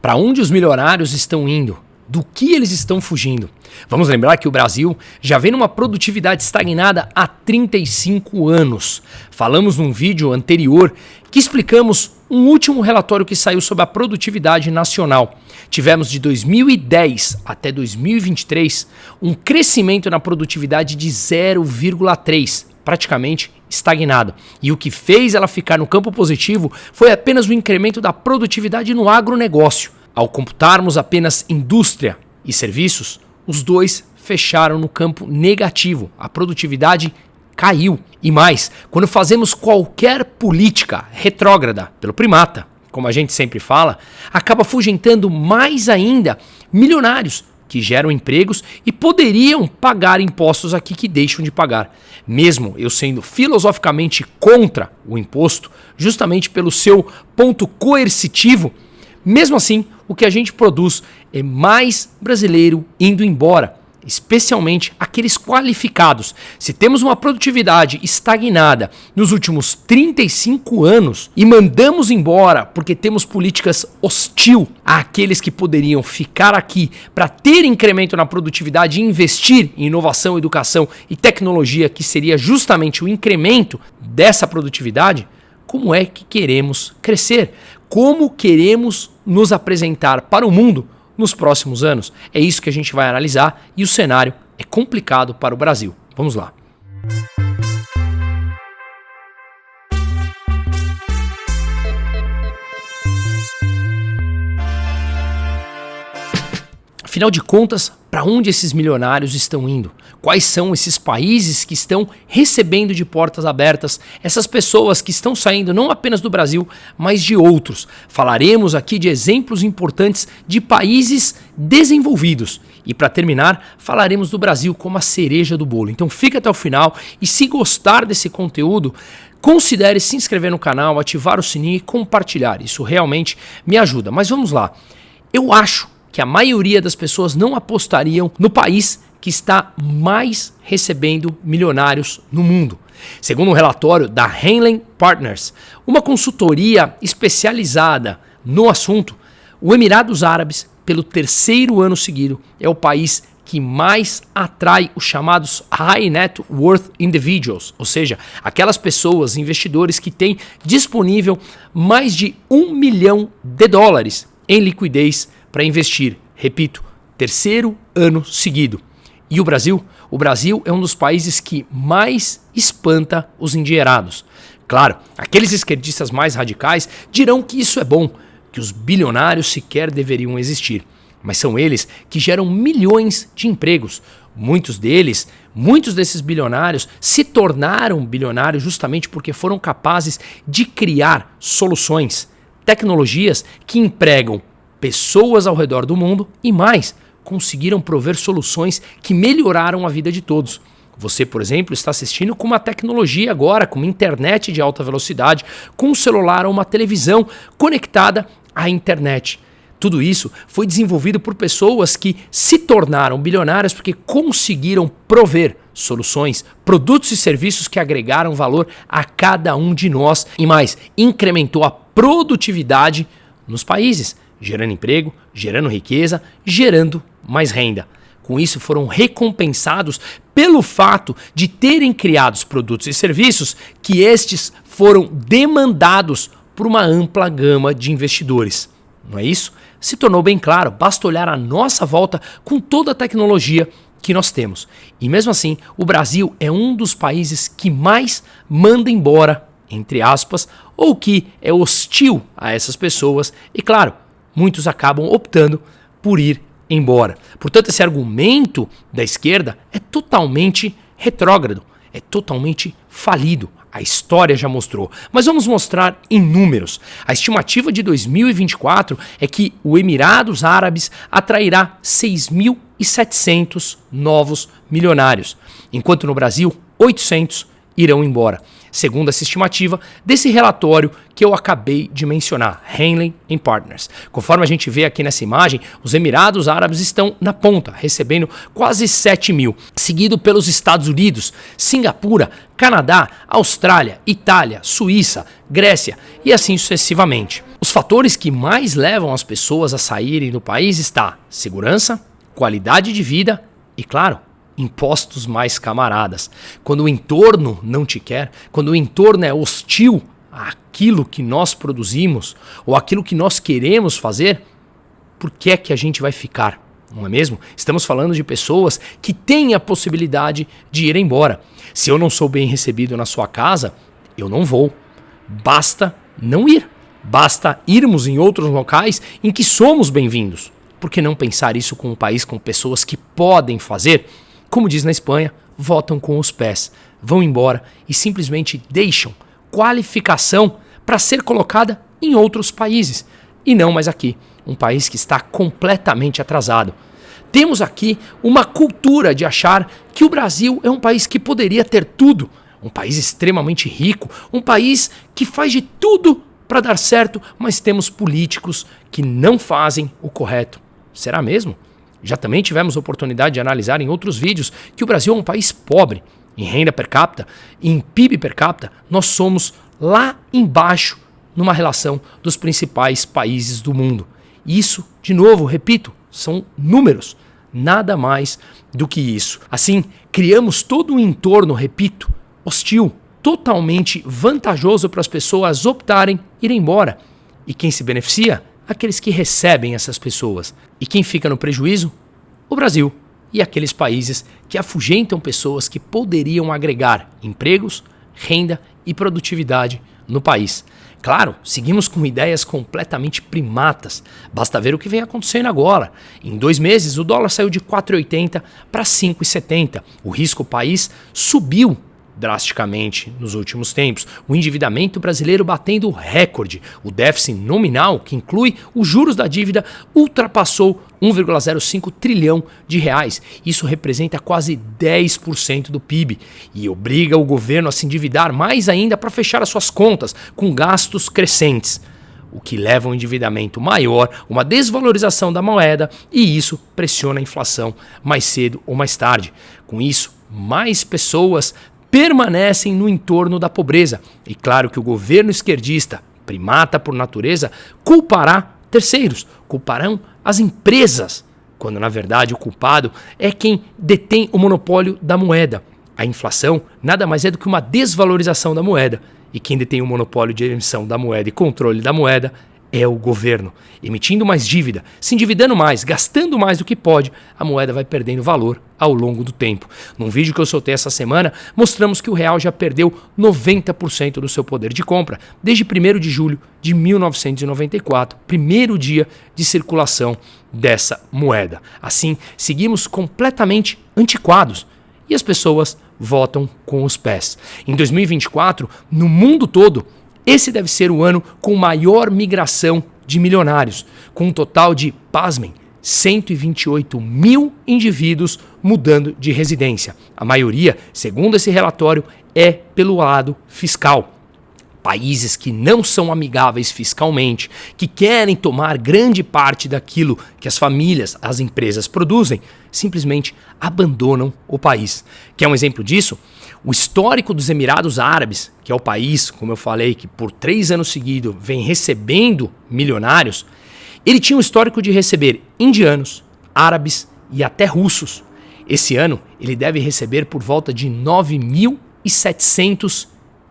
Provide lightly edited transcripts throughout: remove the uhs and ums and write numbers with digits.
Para onde os milionários estão indo? Do que eles estão fugindo? Vamos lembrar que o Brasil já vem numa produtividade estagnada há 35 anos. Falamos num vídeo anterior que explicamos um último relatório que saiu sobre a produtividade nacional. Tivemos de 2010 até 2023 um crescimento na produtividade de 0,3%, praticamente estagnada. E o que fez ela ficar no campo positivo foi apenas o incremento da produtividade no agronegócio. Ao computarmos apenas indústria e serviços, os dois fecharam no campo negativo. A produtividade caiu. E mais, quando fazemos qualquer política retrógrada pelo primata, como a gente sempre fala, acaba afugentando mais ainda milionários que geram empregos e poderiam pagar impostos aqui que deixam de pagar. Mesmo eu sendo filosoficamente contra o imposto, justamente pelo seu ponto coercitivo, mesmo assim, o que a gente produz é mais brasileiro indo embora, especialmente aqueles qualificados. Se temos uma produtividade estagnada nos últimos 35 anos e mandamos embora porque temos políticas hostil àqueles que poderiam ficar aqui para ter incremento na produtividade e investir em inovação, educação e tecnologia, que seria justamente o incremento dessa produtividade, como é que queremos crescer? Como queremos nos apresentar para o mundo nos próximos anos? É isso que a gente vai analisar e o cenário é complicado para o Brasil. Vamos lá. Afinal de contas, para onde esses milionários estão indo? Quais são esses países que estão recebendo de portas abertas essas pessoas que estão saindo não apenas do Brasil, mas de outros? Falaremos aqui de exemplos importantes de países desenvolvidos. E para terminar, falaremos do Brasil como a cereja do bolo. Então fica até o final e, se gostar desse conteúdo, considere se inscrever no canal, ativar o sininho e compartilhar. Isso realmente me ajuda. Mas vamos lá. Eu acho que a maioria das pessoas não apostariam no país que está mais recebendo milionários no mundo. Segundo um relatório da Henley Partners, uma consultoria especializada no assunto, o Emirados Árabes, pelo terceiro ano seguido, é o país que mais atrai os chamados High Net Worth Individuals, ou seja, aquelas pessoas, investidores que têm disponível mais de $1 milhão em liquidez para investir. Repito, terceiro ano seguido. E o Brasil? O Brasil é um dos países que mais espanta os endinheirados. Claro, aqueles esquerdistas mais radicais dirão que isso é bom, que os bilionários sequer deveriam existir. Mas são eles que geram milhões de empregos. Muitos desses bilionários se tornaram bilionários justamente porque foram capazes de criar soluções, tecnologias que empregam pessoas ao redor do mundo e mais, conseguiram prover soluções que melhoraram a vida de todos. Você, por exemplo, está assistindo com uma tecnologia agora, com uma internet de alta velocidade, com um celular ou uma televisão conectada à internet. Tudo isso foi desenvolvido por pessoas que se tornaram bilionárias porque conseguiram prover soluções, produtos e serviços que agregaram valor a cada um de nós e mais, incrementou a produtividade nos países, gerando emprego, gerando riqueza, gerando mais renda. Com isso, foram recompensados pelo fato de terem criado produtos e serviços que estes foram demandados por uma ampla gama de investidores. Não é isso? Se tornou bem claro, basta olhar à nossa volta com toda a tecnologia que nós temos. E mesmo assim, o Brasil é um dos países que mais manda embora, entre aspas, ou que é hostil a essas pessoas. E claro, muitos acabam optando por ir embora. Portanto, esse argumento da esquerda é totalmente retrógrado, é totalmente falido. A história já mostrou. Mas vamos mostrar em números. A estimativa de 2024 é que o Emirados Árabes atrairá 6.700 novos milionários, enquanto no Brasil 800 irão embora. segundo essa estimativa desse relatório que eu acabei de mencionar, Henley & Partners. Conforme a gente vê aqui nessa imagem, os Emirados Árabes estão na ponta, recebendo quase 7 mil, seguido pelos Estados Unidos, Singapura, Canadá, Austrália, Itália, Suíça, Grécia e assim sucessivamente. Os fatores que mais levam as pessoas a saírem do país está segurança, qualidade de vida e, claro, impostos mais camaradas. Quando o entorno não te quer, quando o entorno é hostil àquilo que nós produzimos ou àquilo que nós queremos fazer, por que é que a gente vai ficar? Não é mesmo? Estamos falando de pessoas que têm a possibilidade de ir embora. Se eu não sou bem recebido na sua casa, eu não vou. Basta não ir. Basta irmos em outros locais em que somos bem-vindos. Por que não pensar isso com um país com pessoas que podem fazer? Como diz na Espanha, votam com os pés, vão embora e simplesmente deixam qualificação para ser colocada em outros países e não mais aqui, um país que está completamente atrasado. Temos aqui uma cultura de achar que o Brasil é um país que poderia ter tudo, um país extremamente rico, um país que faz de tudo para dar certo, mas temos políticos que não fazem o correto. Será mesmo? Já também tivemos oportunidade de analisar em outros vídeos que o Brasil é um país pobre. Em renda per capita, em PIB per capita, nós somos lá embaixo numa relação dos principais países do mundo. Isso, de novo, repito, são números, nada mais do que isso. Assim, criamos todo um entorno, repito, hostil, totalmente vantajoso para as pessoas optarem ir embora. E quem se beneficia? Aqueles que recebem essas pessoas. E quem fica no prejuízo? O Brasil e aqueles países que afugentam pessoas que poderiam agregar empregos, renda e produtividade no país. Claro, seguimos com ideias completamente primatas. Basta ver o que vem acontecendo agora. Em 2 meses, o dólar saiu de 4,80 para 5,70. O risco país subiu drasticamente nos últimos tempos. O endividamento brasileiro batendo recorde. O déficit nominal, que inclui os juros da dívida, ultrapassou 1,05 trilhão de reais. Isso representa quase 10% do PIB e obriga o governo a se endividar mais ainda para fechar as suas contas com gastos crescentes, o que leva a um endividamento maior, uma desvalorização da moeda, e isso pressiona a inflação mais cedo ou mais tarde. Com isso, mais pessoas permanecem no entorno da pobreza. E claro que o governo esquerdista, primata por natureza, culpará terceiros, culparão as empresas, quando na verdade o culpado é quem detém o monopólio da moeda. A inflação nada mais é do que uma desvalorização da moeda, e quem detém o monopólio de emissão da moeda e controle da moeda é o governo. Emitindo mais dívida, se endividando mais, gastando mais do que pode, a moeda vai perdendo valor ao longo do tempo. Num vídeo que eu soltei essa semana, mostramos que o real já perdeu 90% do seu poder de compra desde 1º de julho de 1994, primeiro dia de circulação dessa moeda. Assim, seguimos completamente antiquados e as pessoas votam com os pés. Em 2024, no mundo todo, esse deve ser o ano com maior migração de milionários, com um total de, pasmem, 128 mil indivíduos mudando de residência. A maioria, segundo esse relatório, é pelo lado fiscal. Países que não são amigáveis fiscalmente, que querem tomar grande parte daquilo que as famílias, as empresas produzem, simplesmente abandonam o país. Quer um exemplo disso? O histórico dos Emirados Árabes, que é o país, como eu falei, que por 3 anos seguidos vem recebendo milionários, ele tinha um histórico de receber indianos, árabes e até russos. Esse ano, ele deve receber por volta de 9.700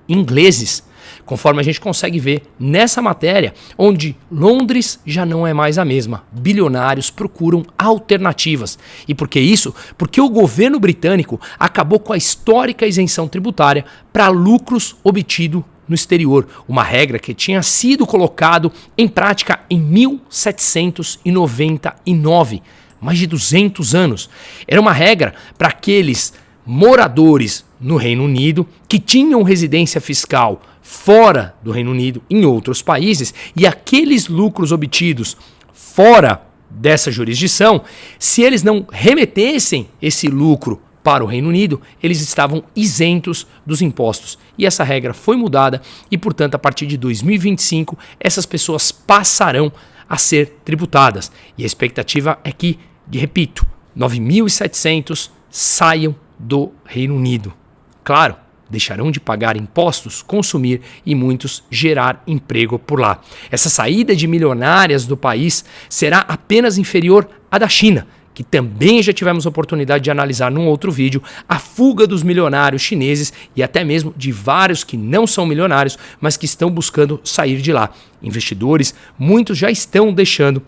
ingleses, conforme a gente consegue ver nessa matéria, onde Londres já não é mais a mesma. Bilionários procuram alternativas. E por que isso? Porque o governo britânico acabou com a histórica isenção tributária para lucros obtidos no exterior, uma regra que tinha sido colocado em prática em 1799, mais de 200 anos. Era uma regra para aqueles moradores no Reino Unido que tinham residência fiscal fora do Reino Unido, em outros países, e aqueles lucros obtidos fora dessa jurisdição, se eles não remetessem esse lucro para o Reino Unido, eles estavam isentos dos impostos. E essa regra foi mudada e, portanto, a partir de 2025, essas pessoas passarão a ser tributadas. E a expectativa é que, repito, 9.700 saiam do Reino Unido. Claro, deixarão de pagar impostos, consumir e muitos gerar emprego por lá. Essa saída de milionárias do país será apenas inferior à da China, que também já tivemos a oportunidade de analisar num outro vídeo, a fuga dos milionários chineses e até mesmo de vários que não são milionários, mas que estão buscando sair de lá. Investidores, muitos já estão deixando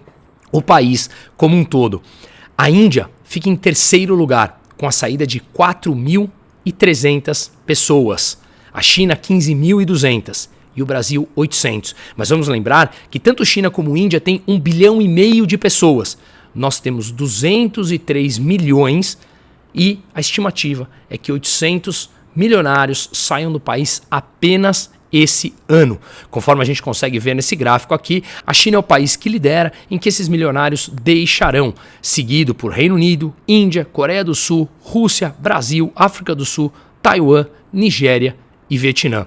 o país como um todo. A Índia fica em terceiro lugar, com a saída de 4.300 pessoas. A China, 15.200. E o Brasil, 800. Mas vamos lembrar que tanto China como Índia têm 1,5 bilhão de pessoas. Nós temos 203 milhões e a estimativa é que 800 milionários saiam do país apenas esse ano. Conforme a gente consegue ver nesse gráfico aqui, a China é o país que lidera em que esses milionários deixarão, seguido por Reino Unido, Índia, Coreia do Sul, Rússia, Brasil, África do Sul, Taiwan, Nigéria e Vietnã.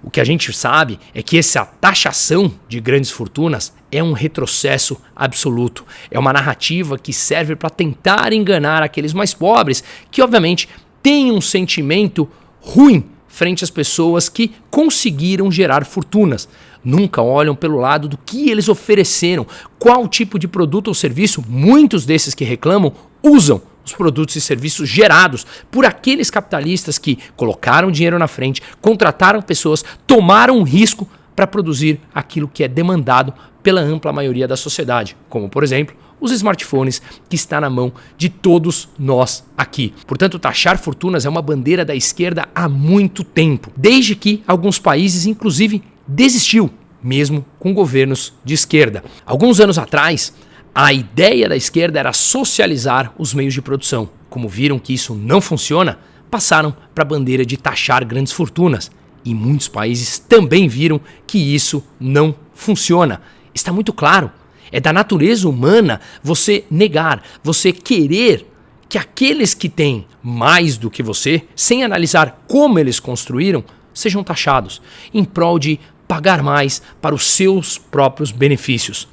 O que a gente sabe é que essa taxação de grandes fortunas é um retrocesso absoluto. É uma narrativa que serve para tentar enganar aqueles mais pobres, que obviamente têm um sentimento ruim frente às pessoas que conseguiram gerar fortunas. Nunca olham pelo lado do que eles ofereceram, qual tipo de produto ou serviço muitos desses que reclamam usam. Os produtos e serviços gerados por aqueles capitalistas que colocaram dinheiro na frente, contrataram pessoas, tomaram um risco para produzir aquilo que é demandado pela ampla maioria da sociedade, como, por exemplo, os smartphones que está na mão de todos nós aqui. Portanto, taxar fortunas é uma bandeira da esquerda há muito tempo, desde que alguns países, inclusive, desistiu, mesmo com governos de esquerda. Alguns anos atrás, a ideia da esquerda era socializar os meios de produção. Como viram que isso não funciona, passaram para a bandeira de taxar grandes fortunas. E muitos países também viram que isso não funciona. Está muito claro. É da natureza humana você negar, você querer que aqueles que têm mais do que você, sem analisar como eles construíram, sejam taxados, em prol de pagar mais para os seus próprios benefícios.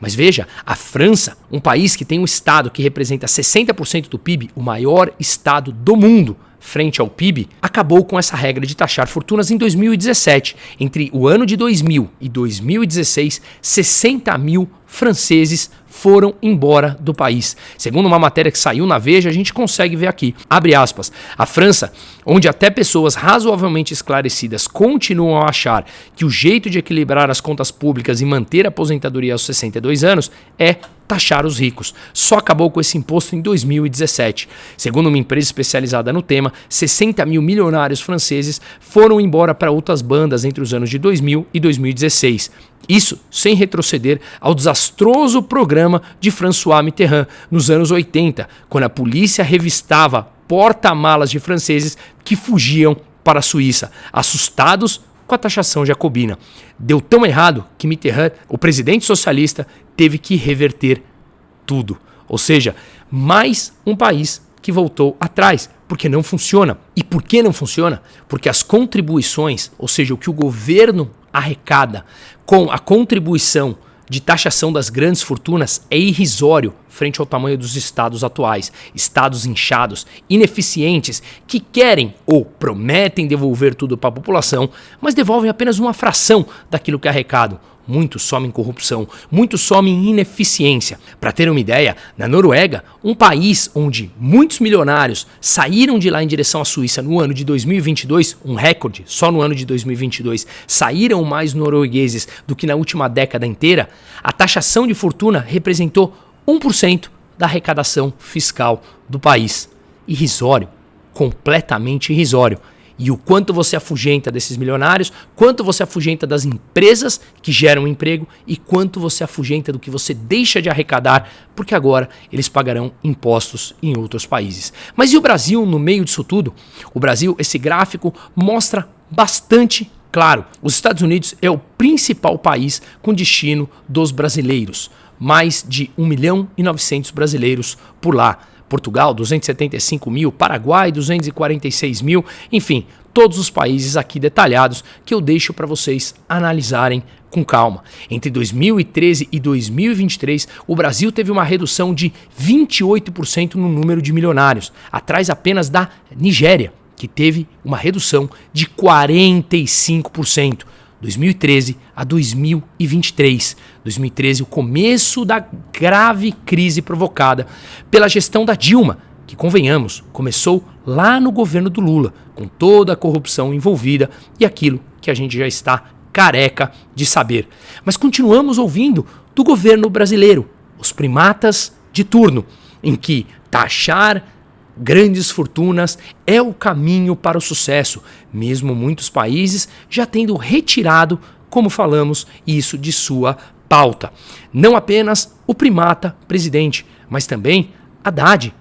Mas veja, a França, um país que tem um estado que representa 60% do PIB, o maior estado do mundo frente ao PIB, acabou com essa regra de taxar fortunas em 2017. Entre o ano de 2000 e 2016, 60 mil franceses foram embora do país. Segundo uma matéria que saiu na Veja, a gente consegue ver aqui, abre aspas, a França, onde até pessoas razoavelmente esclarecidas continuam a achar que o jeito de equilibrar as contas públicas e manter a aposentadoria aos 62 anos é taxar os ricos. Só acabou com esse imposto em 2017. Segundo uma empresa especializada no tema, 60 mil milionários franceses foram embora para outras bandas entre os anos de 2000 e 2016. Isso sem retroceder ao desastroso programa de François Mitterrand nos anos 80, quando a polícia revistava porta-malas de franceses que fugiam para a Suíça, assustados com a taxação jacobina. Deu tão errado que Mitterrand, o presidente socialista, teve que reverter tudo. Ou seja, mais um país que voltou atrás, porque não funciona. E por que não funciona? Porque as contribuições, ou seja, o que o governo arrecada com a contribuição de taxação das grandes fortunas é irrisório frente ao tamanho dos estados atuais. Estados inchados, ineficientes, que querem ou prometem devolver tudo para a população, mas devolvem apenas uma fração daquilo que arrecadam. Muitos somem em corrupção, muitos somem em ineficiência. Para ter uma ideia, na Noruega, um país onde muitos milionários saíram de lá em direção à Suíça no ano de 2022, um recorde, só no ano de 2022, saíram mais noruegueses do que na última década inteira, a taxação de fortuna representou 1% da arrecadação fiscal do país. Irrisório, completamente irrisório. E o quanto você afugenta desses milionários, quanto você afugenta das empresas que geram emprego e quanto você afugenta do que você deixa de arrecadar, porque agora eles pagarão impostos em outros países. Mas e o Brasil no meio disso tudo? O Brasil, esse gráfico mostra bastante claro. Os Estados Unidos é o principal país com destino dos brasileiros. Mais de 1.900.000 brasileiros por lá. Portugal, 275 mil, Paraguai, 246 mil, enfim, todos os países aqui detalhados que eu deixo para vocês analisarem com calma. Entre 2013 e 2023, o Brasil teve uma redução de 28% no número de milionários, atrás apenas da Nigéria, que teve uma redução de 45%. 2013 a 2023. 2013, o começo da grave crise provocada pela gestão da Dilma, que, convenhamos, começou lá no governo do Lula, com toda a corrupção envolvida e aquilo que a gente já está careca de saber. Mas continuamos ouvindo do governo brasileiro, os primatas de turno, em que taxar grandes fortunas é o caminho para o sucesso, mesmo muitos países já tendo retirado, como falamos, isso de sua pauta. Não apenas o primata presidente, mas também Haddad,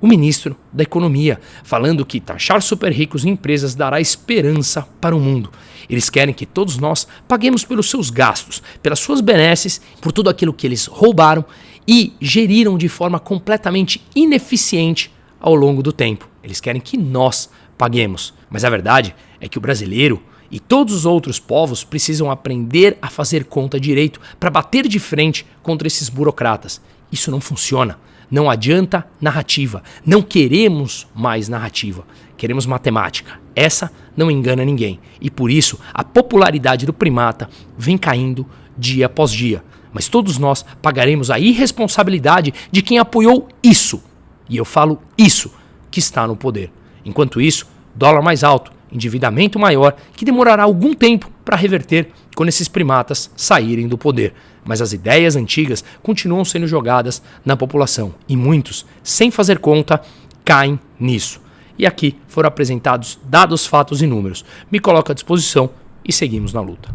o ministro da Economia, falando que taxar super ricos e empresas dará esperança para o mundo. Eles querem que todos nós paguemos pelos seus gastos, pelas suas benesses, por tudo aquilo que eles roubaram e geriram de forma completamente ineficiente ao longo do tempo. Eles querem que nós paguemos. Mas a verdade é que o brasileiro e todos os outros povos precisam aprender a fazer conta direito para bater de frente contra esses burocratas. Isso não funciona. Não adianta narrativa. Não queremos mais narrativa. Queremos matemática. Essa não engana ninguém. E por isso a popularidade do primata vem caindo dia após dia. Mas todos nós pagaremos a irresponsabilidade de quem apoiou isso. E eu falo isso, que está no poder. Enquanto isso, dólar mais alto, endividamento maior, que demorará algum tempo para reverter quando esses primatas saírem do poder. Mas as ideias antigas continuam sendo jogadas na população e muitos, sem fazer conta, caem nisso. E aqui foram apresentados dados, fatos e números. Me coloco à disposição e seguimos na luta.